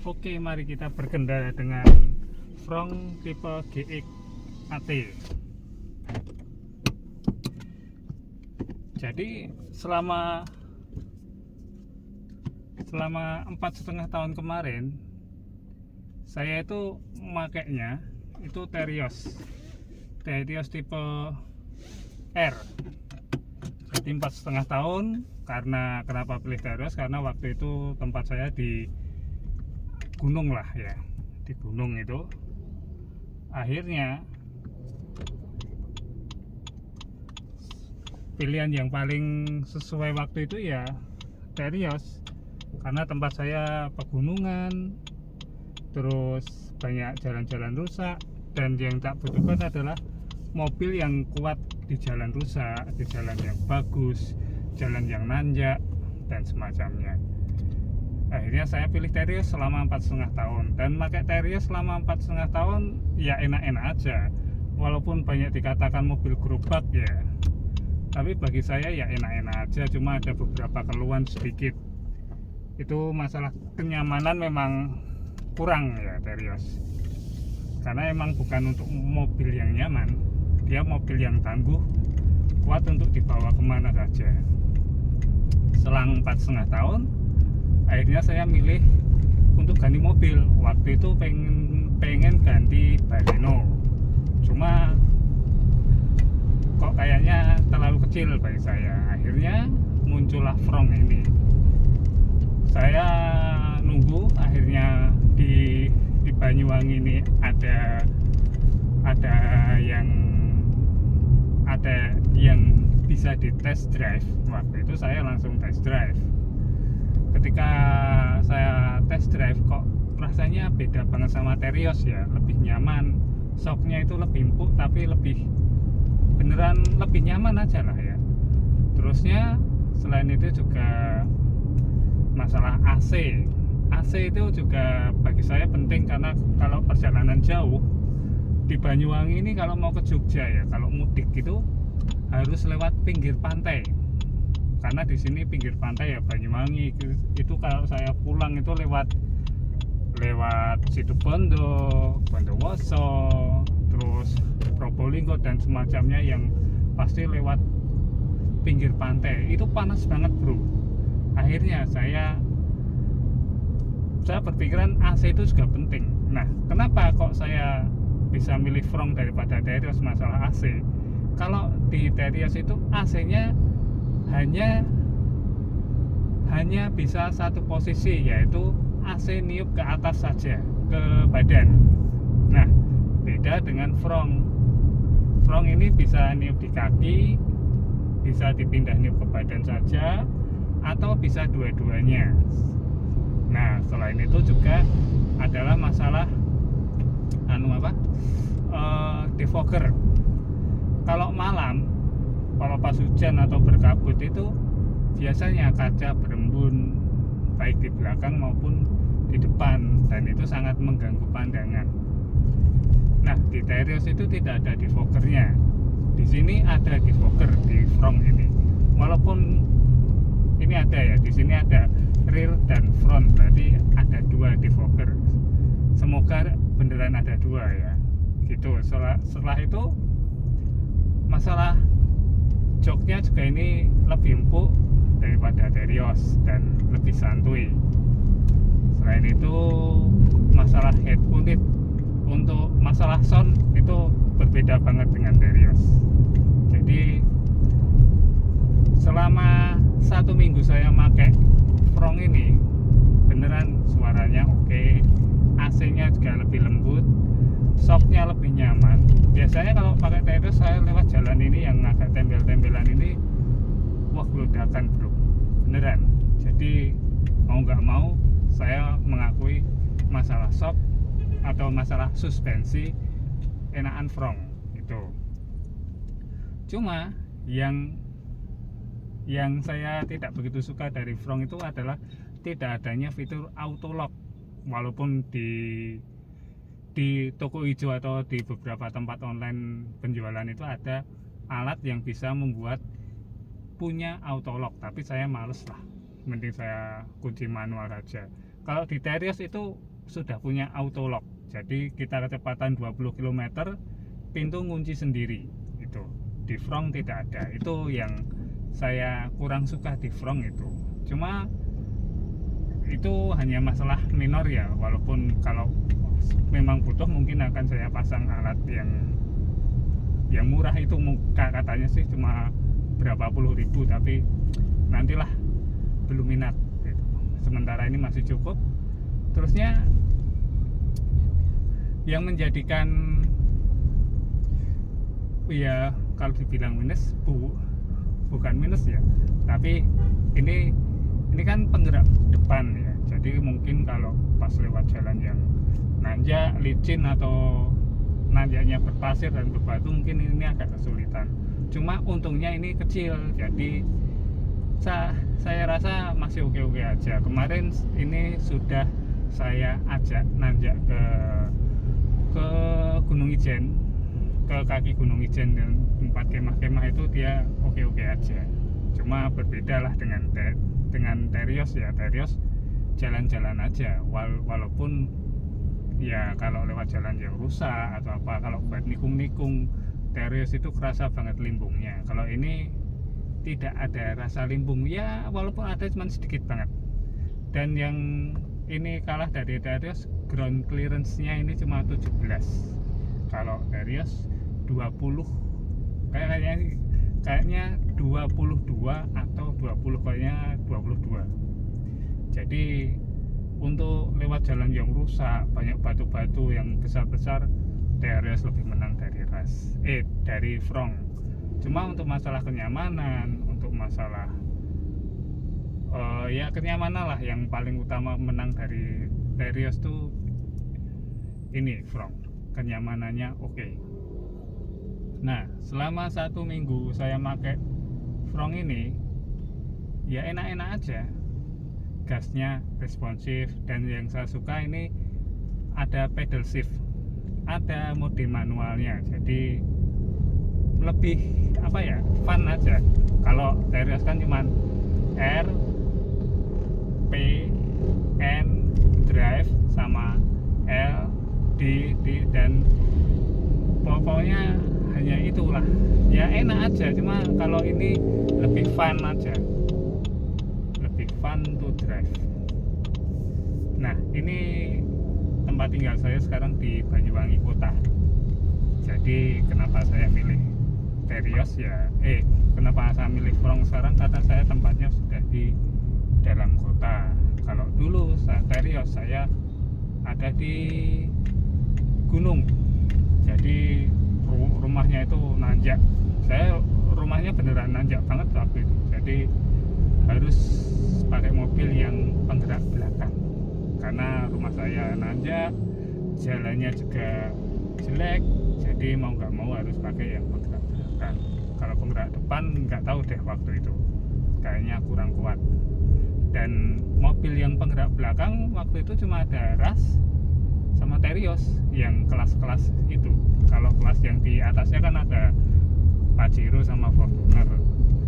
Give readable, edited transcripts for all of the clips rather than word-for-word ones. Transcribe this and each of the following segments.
Oke, mari kita berkendara dengan Frong tipe GX AT. Jadi selama 4,5 tahun kemarin saya itu makainya itu Terios tipe R. Jadi 4,5 tahun. Kenapa pilih Terios? Karena waktu itu tempat saya di gunung lah ya, di gunung itu akhirnya pilihan yang paling sesuai waktu itu ya Terios, karena tempat saya pegunungan, terus banyak jalan-jalan rusak, dan yang tak butuhkan adalah mobil yang kuat di jalan rusak, di jalan yang bagus, jalan yang nanjak dan semacamnya. Akhirnya saya pilih Terios selama 4,5 tahun, dan pakai Terios selama 4,5 tahun ya enak-enak aja, walaupun banyak dikatakan mobil gerobak ya, tapi bagi saya ya enak-enak aja. Cuma ada beberapa keluhan sedikit, itu masalah kenyamanan memang kurang ya Terios, karena emang bukan untuk mobil yang nyaman, dia mobil yang tangguh, kuat untuk dibawa kemana saja. Selang 4,5 tahun akhirnya saya milih untuk ganti mobil. Waktu itu pengen ganti Baleno, cuma kok kayaknya terlalu kecil bagi saya. Akhirnya muncullah Frong ini. Saya nunggu, akhirnya di Banyuwangi ini ada yang bisa di test drive. Waktu itu saya langsung test drive. Ketika saya test drive, kok rasanya beda banget sama Terios ya, lebih nyaman, shocknya itu lebih empuk, tapi beneran lebih nyaman aja lah ya. Terusnya selain itu juga masalah AC itu juga bagi saya penting, karena kalau perjalanan jauh di Banyuwangi ini, kalau mau ke Jogja ya, kalau mudik gitu harus lewat pinggir pantai, karena di sini pinggir pantai ya Banyuwangi itu kalau saya pulang itu lewat Situbondo, Bondowoso, terus Probolinggo dan semacamnya, yang pasti lewat pinggir pantai. Itu panas banget bro. Akhirnya saya berpikiran AC itu juga penting. Nah, kenapa kok saya bisa milih Frong daripada Terios masalah AC? Kalau di Terios itu AC-nya hanya bisa satu posisi, yaitu AC niup ke atas saja, ke badan. Nah, beda dengan Frong ini bisa niup di kaki, bisa dipindah niup ke badan saja, atau bisa dua-duanya. Nah, selain itu juga adalah masalah defogger. Kalau malam, kalau pas hujan atau berkabut itu biasanya kaca berembun, baik di belakang maupun di depan, dan itu sangat mengganggu pandangan. Nah, di Terios itu tidak ada defoggernya. Di sini ada defogger di Frong ini. Walaupun ini ada ya, di sini ada rear dan front, berarti ada dua defogger. Semoga beneran ada dua ya. Gitu. Setelah itu masalah joknya juga ini lebih empuk daripada Terios dan lebih santuy. Selain itu masalah head unit, untuk masalah sound itu berbeda banget dengan Terios. Jadi selama 1 minggu saya pakai Frong ini, beneran suaranya oke, AC-nya juga lebih lembut, shocknya lebih nyaman. Biasanya kalau pakai Terios saya lewat jalan ini yang agak tembel-tembelan ini, wah ledakan bro, beneran. Jadi mau nggak mau saya mengakui masalah shock atau masalah suspensi enakan Frong itu. Cuma yang saya tidak begitu suka dari Frong itu adalah tidak adanya fitur auto lock. Walaupun di toko hijau atau di beberapa tempat online penjualan itu ada alat yang bisa membuat punya auto lock, tapi saya males lah, mending saya kunci manual saja. Kalau di Terios itu sudah punya auto lock, jadi kita kecepatan 20 km pintu ngunci sendiri. Itu di front tidak ada. Itu yang saya kurang suka di front itu. Cuma itu hanya masalah minor ya, walaupun kalau memang butuh mungkin akan saya pasang alat yang murah itu, katanya sih cuma berapa puluh ribu, tapi nantilah, belum minat gitu. Sementara ini masih cukup. Terusnya yang menjadikan ya kalau dibilang minus bukan minus ya, tapi ini kan penggerak depan ya, jadi mungkin kalau pas lewat jalan yang nanjak, licin, atau nanjaknya berpasir dan berbatu, mungkin ini agak kesulitan. Cuma untungnya ini kecil, jadi saya rasa masih oke-oke aja. Kemarin ini sudah saya ajak nanjak ke Gunung Ijen, ke kaki Gunung Ijen, dan tempat kemah-kemah itu dia oke-oke aja. Cuma berbeda lah dengan Terios ya. Terios jalan-jalan aja, walaupun ya kalau lewat jalan yang rusak atau apa, kalau buat nikung-nikung, Terios itu kerasa banget limbungnya. Kalau ini tidak ada rasa limbung ya, walaupun ada cuma sedikit banget. Dan yang ini kalah dari Terios, ground clearance-nya ini cuma 17. Kalau Terios 20, kayaknya 22 atau 20, kayaknya 22. Jadi untuk lewat jalan yang rusak, banyak batu-batu yang besar-besar, Terios lebih menang dari front. Cuma untuk masalah kenyamanan, untuk masalah ya kenyamanan lah, yang paling utama menang dari Terios tuh ini front, kenyamanannya oke. Nah, selama 1 minggu saya pakai front ini, ya enak-enak aja, gasnya responsif, dan yang saya suka ini ada pedal shift, ada mode manualnya, jadi lebih apa ya, fun aja. Kalau Terios kan cuman R, P, N, drive, sama L, D, dan pokoknya hanya itulah. Ya enak aja, cuma kalau ini lebih fun aja, lebih fun to drive. Nah, ini tempat tinggal saya sekarang di Banyuwangi Kota. Jadi kenapa saya milih Terios ya, kenapa saya milih front sekarang, karena saya tempatnya sudah di dalam kota. Kalau dulu Terios saya ada di gunung, jadi rumahnya itu nanjak. Saya rumahnya beneran nanjak banget waktu itu, jadi harus pakai mobil yang penggerak belakang karena rumah saya nanjak, jalannya juga jelek, jadi mau nggak mau harus pakai yang penggerak belakang. Kalau penggerak depan nggak tahu deh, waktu itu kayaknya kurang kuat. Dan mobil yang penggerak belakang waktu itu cuma ada Ras sama Terios yang kelas-kelas itu. Kalau kelas yang di atasnya kan ada Pajero sama Fortuner.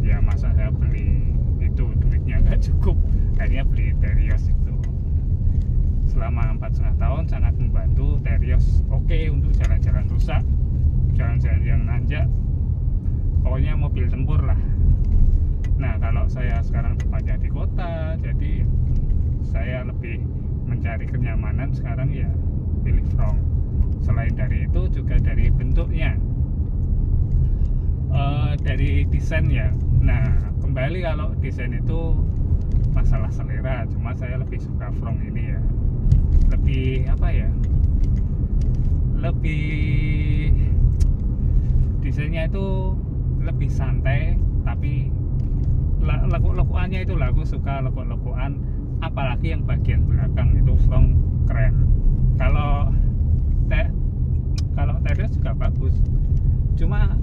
Ya masa saya beli itu, duitnya nggak cukup, akhirnya beli Terios itu. Selama 4,5 tahun sangat membantu Terios. Oke, untuk jalan-jalan rusak, jalan-jalan yang nanjak, pokoknya mobil tempur lah. Nah, kalau saya sekarang tempatnya di kota, jadi saya lebih mencari kenyamanan sekarang, ya pilih front. Selain dari itu juga dari bentuknya, dari desain ya. Nah, kembali kalau desain itu masalah selera, cuma saya lebih suka front ini ya. Lebih apa ya, lebih desainnya itu lebih santai, tapi lekuk-lekuannya itu lah, aku suka lekuk-lekuan, apalagi yang bagian belakang itu front keren. Kalau Terios juga bagus, cuma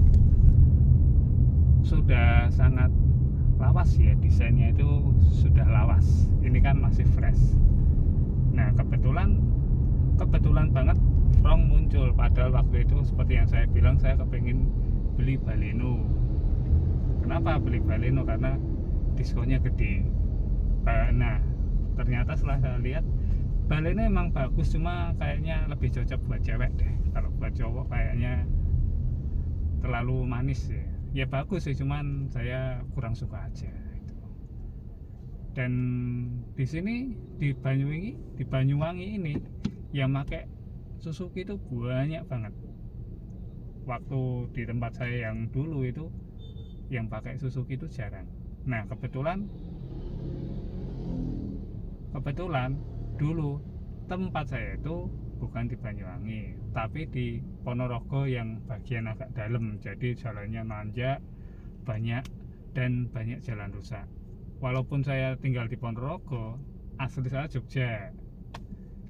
sudah sangat lawas ya, desainnya itu sudah lawas. Ini kan masih fresh. Nah, kebetulan banget front muncul, padahal waktu itu seperti yang saya bilang, saya kepengin beli Baleno. Kenapa beli Baleno? Karena diskonnya gede. Nah, ternyata setelah saya lihat baliknya emang bagus, cuma kayaknya lebih cocok buat cewek deh. Kalau buat cowok kayaknya terlalu manis ya. Ya bagus sih, cuman saya kurang suka aja gitu. Dan di sini di Banyuwangi ini yang pakai Suzuki itu banyak banget. Waktu di tempat saya yang dulu itu yang pakai Suzuki itu jarang. Nah, kebetulan dulu tempat saya itu bukan di Banyuwangi, tapi di Ponorogo yang bagian agak dalam. Jadi jalannya nanjak banyak dan banyak jalan rusak. Walaupun saya tinggal di Ponorogo, asli saya Jogja.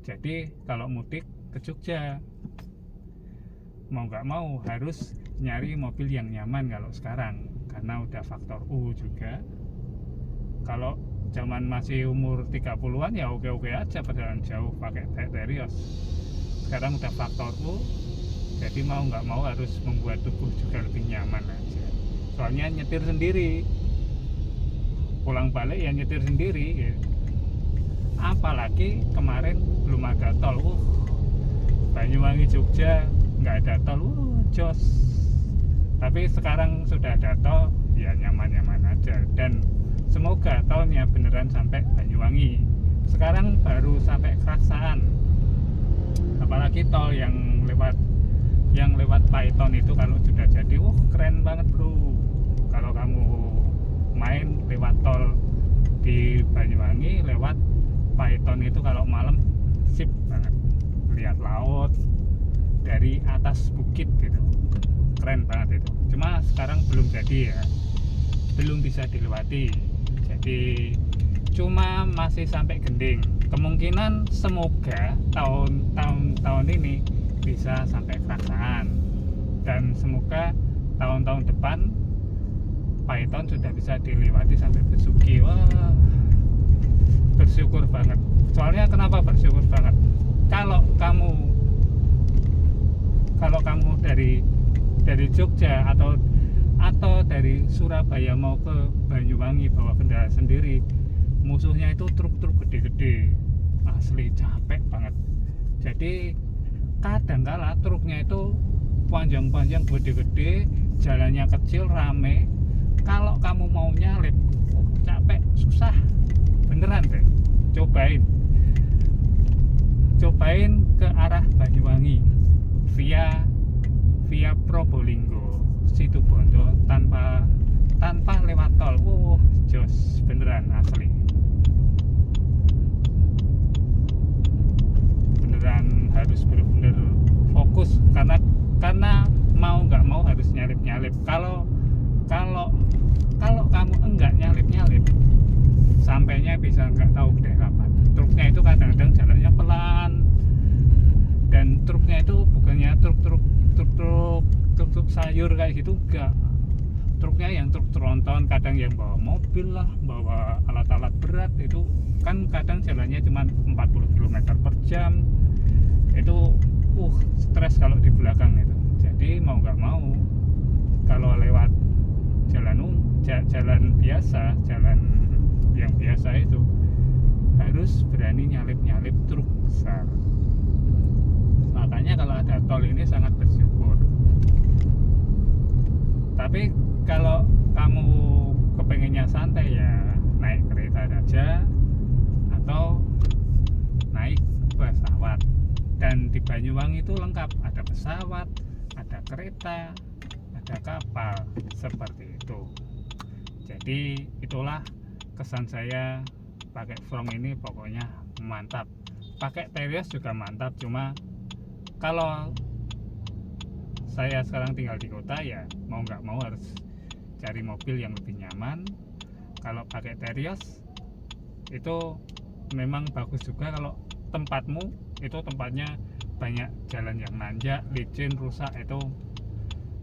Jadi kalau mudik ke Jogja, mau nggak mau harus nyari mobil yang nyaman kalau sekarang, karena udah faktor U juga. Kalau zaman masih umur 30-an ya oke-oke aja perjalanan jauh pakai Terios. Sekarang udah faktor U, jadi mau nggak mau harus membuat tubuh juga lebih nyaman aja. Soalnya nyetir sendiri, pulang balik ya nyetir sendiri ya. Apalagi kemarin belum ada tol. Banyuwangi Jogja nggak ada tol, jos. Tapi sekarang sudah ada tol, ya nyaman-nyaman aja. Dan semoga tolnya beneran sampai Banyuwangi. Sekarang baru sampai Keraksaan. Apalagi tol yang lewat Python itu kalau sudah jadi, keren banget bro. Kalau kamu main lewat tol di Banyuwangi lewat Python itu kalau malam sip banget, lihat laut dari atas bukit gitu, keren banget itu. Cuma sekarang belum jadi ya, belum bisa dilewati, jadi cuma masih sampai Gending. Kemungkinan semoga tahun ini bisa sampai Keraksaan, dan semoga tahun-tahun depan Python sudah bisa dilewati sampai Besuki. Wah, bersyukur banget. Soalnya kenapa bersyukur banget? Kalau kamu dari Jogja atau dari Surabaya mau ke Banyuwangi bawa kendaraan sendiri, musuhnya itu truk-truk gede-gede, asli capek banget. Jadi kadangkala truknya itu panjang-panjang gede-gede, jalannya kecil, rame. Kalau kamu mau nyalip, capek, susah, beneran deh. Cobain ke arah Banyuwangi via Probolinggo, Situbondo, tanpa lewat tol. Jos, beneran asli. Beneran harus bener-bener fokus, karena mau nggak mau harus nyalip. Kalau kamu enggak nyalip, sampainya bisa nggak tahu deh kapan. Truknya itu kadang-kadang jalannya pelan, dan truknya itu bukannya truk sayur kayak gitu, enggak. Truknya yang truk tronton, kadang yang bawa mobil lah, bawa alat-alat berat. Itu kan kadang jalannya cuma 40 km per jam. Itu stres kalau di belakang itu. Jadi mau nggak mau, kalau lewat jalan biasa, jalan yang biasa itu harus berani nyalip truk besar. Makanya kalau ada tol ini sangat bersyukur. Tapi kalau kamu kepengennya santai ya naik kereta saja atau naik pesawat. Dan di Banyuwangi itu lengkap, ada pesawat, ada kereta, ada kapal, seperti itu. Jadi itulah kesan saya pakai Frong ini, pokoknya mantap. Pakai Terios juga mantap, cuma kalau saya sekarang tinggal di kota ya mau nggak mau harus cari mobil yang lebih nyaman. Kalau pakai Terios itu memang bagus juga kalau tempatnya banyak jalan yang nanjak, licin, rusak. Itu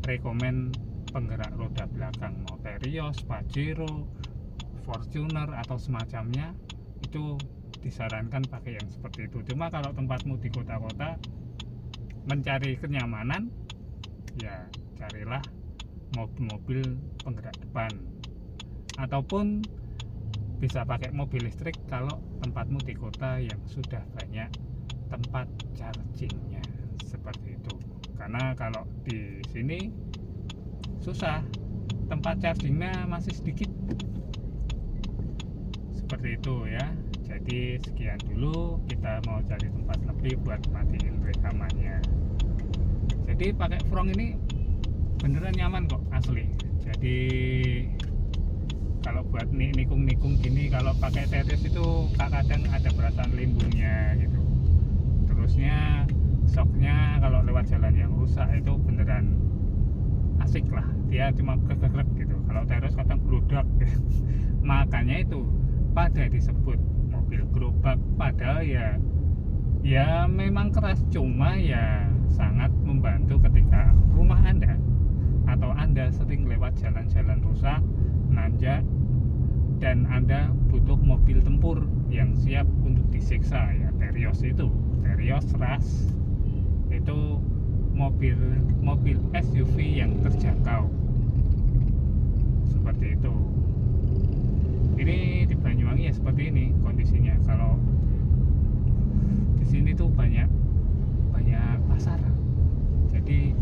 rekomen penggerak roda belakang, mau Terios, Pajero, Fortuner atau semacamnya, itu disarankan pakai yang seperti itu. Cuma kalau tempatmu di kota-kota mencari kenyamanan, ya carilah mobil-mobil penggerak depan, ataupun bisa pakai mobil listrik kalau tempatmu di kota yang sudah banyak tempat chargingnya, seperti itu. Karena kalau di sini susah, tempat chargingnya masih sedikit, seperti itu ya. Jadi sekian dulu, kita mau cari tempat lebih buat matiin rekamannya. Jadi pakai front ini beneran nyaman kok, asli. Jadi kalau buat nikung-nikung gini, kalau pakai Terios itu kadang ada perasaan limbungnya gitu. Terusnya shocknya kalau lewat jalan yang rusak itu beneran asik lah, dia cuma gerak gitu. Kalau Terios kadang bludak gitu. Makanya itu pada disebut mobil gerobak, padahal ya memang keras, cuma ya sangat membantu ketika rumah Anda atau Anda sering lewat jalan-jalan rusak, nanjak, dan Anda butuh mobil tempur yang siap untuk disiksa. Ya Terios itu, Terios ras itu mobil SUV yang terjangkau, seperti itu. Ini di Banyuwangi ya seperti ini kondisinya. Kalau di sini tuh banyak pasar, jadi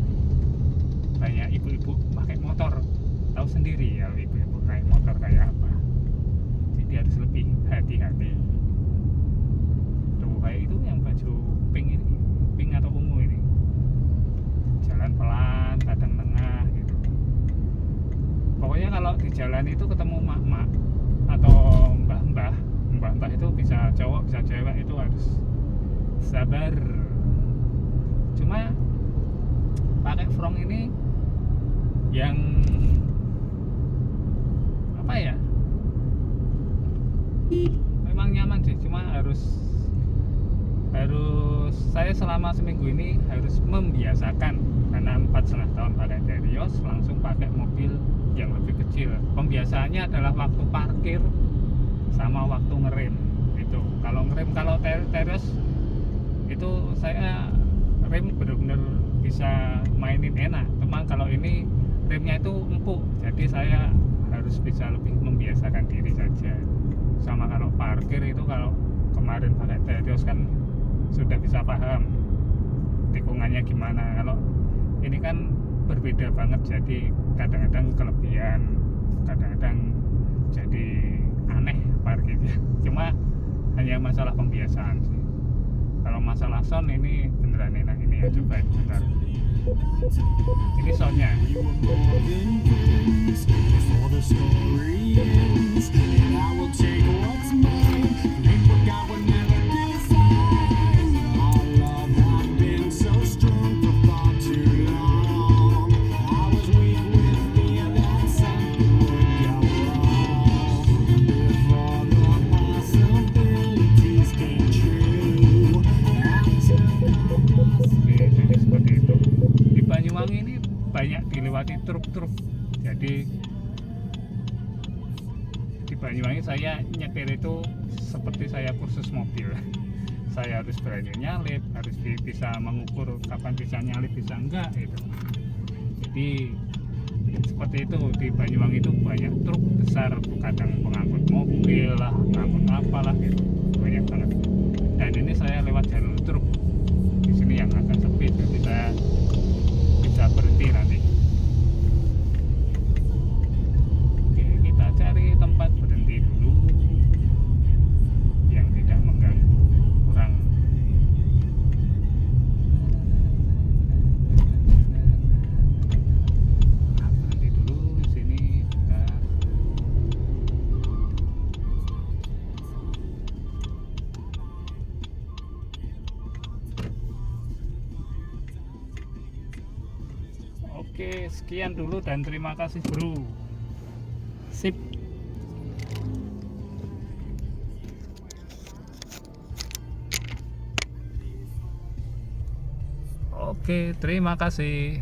banyak ibu-ibu pakai motor. Tahu sendiri ya ibu-ibu naik motor kayak apa, jadi harus lebih hati-hati. Tuh kayak itu yang baju pink ini, pink atau ungu ini, jalan pelan, kadang tengah gitu. Pokoknya kalau di jalan itu ketemu mak-mak atau mbah-mbah itu bisa cowok bisa cewek, itu harus sabar. Cuma pakai front ini yang apa ya, memang nyaman sih, cuma harus saya selama seminggu ini harus membiasakan, karena 4,5 tahun pakai Terios langsung pakai mobil yang lebih kecil. Pembiasaannya adalah waktu parkir sama waktu ngerem itu. Kalau ngerem, kalau Terios itu saya rem benar-benar bisa mainin enak, cuma kalau ini remnya itu empuk, jadi saya harus bisa lebih membiasakan diri saja. Sama kalau parkir itu, kalau kemarin pakai Terios kan sudah bisa paham tikungannya gimana. Kalau ini kan berbeda banget, jadi kadang-kadang kelebihan, kadang-kadang jadi aneh parkirnya. Cuma hanya masalah pembiasaan sih. Kalau masalah sound ini beneran enak. Ini ya, coba bentar. Ini soundnya. Banyuwangi ini banyak dilewati truk-truk. Jadi di Banyuwangi saya nyetir itu seperti saya kursus mobil. Saya harus berani nyalip, harus bisa mengukur kapan bisa nyalip, bisa enggak itu. Jadi seperti itu. Di Banyuwangi itu banyak truk besar, kadang pengangkut mobil lah, pengangkut apalah gitu, banyak banget. Dan ini saya lewat jalur truk. Di sini yang agak sempit, jadi saya bisa berhenti nanti. Oke, kita cari tempat berhenti dulu yang tidak mengganggu orang. Nah, berhenti dulu di sini. Oke, sekian dulu dan terima kasih bro. Sip. Oke, terima kasih.